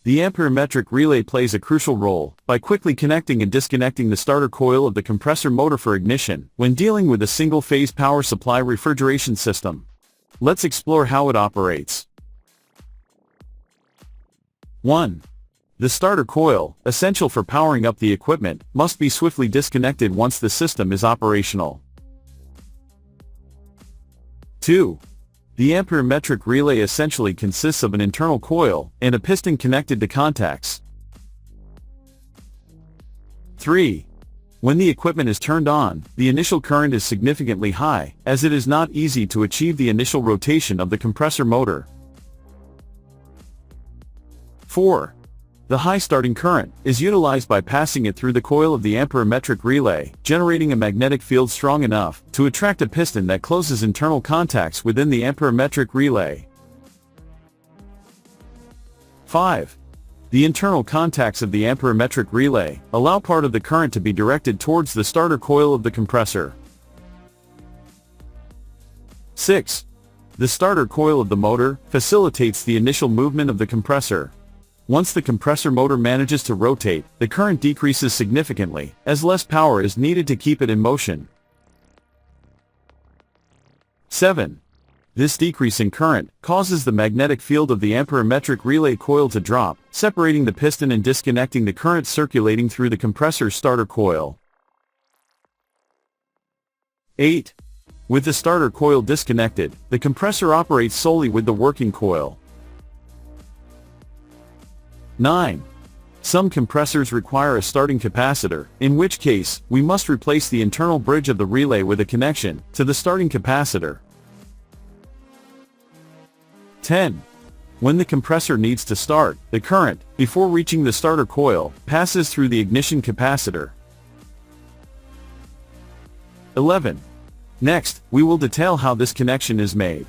The amperometric relay plays a crucial role by quickly connecting and disconnecting the starter coil of the compressor motor for ignition when dealing with a single-phase power supply refrigeration system. Let's explore how it operates. 1. The starter coil, essential for powering up the equipment, must be swiftly disconnected once the system is operational. 2. The amperometric relay essentially consists of an internal coil and a piston connected to contacts. 3. When the equipment is turned on, the initial current is significantly high, as it is not easy to achieve the initial rotation of the compressor motor. 4. The high starting current is utilized by passing it through the coil of the amperometric relay, generating a magnetic field strong enough to attract a piston that closes internal contacts within the amperometric relay. 5. The internal contacts of the amperometric relay allow part of the current to be directed towards the starter coil of the compressor. 6. The starter coil of the motor facilitates the initial movement of the compressor. Once the compressor motor manages to rotate, the current decreases significantly, as less power is needed to keep it in motion. 7. This decrease in current causes the magnetic field of the amperometric relay coil to drop, separating the piston and disconnecting the current circulating through the compressor's starter coil. 8. With the starter coil disconnected, the compressor operates solely with the working coil. 9. Some compressors require a starting capacitor, in which case, we must replace the internal bridge of the relay with a connection to the starting capacitor. 10. When the compressor needs to start, the current, before reaching the starter coil, passes through the ignition capacitor. 11. Next, we will detail how this connection is made.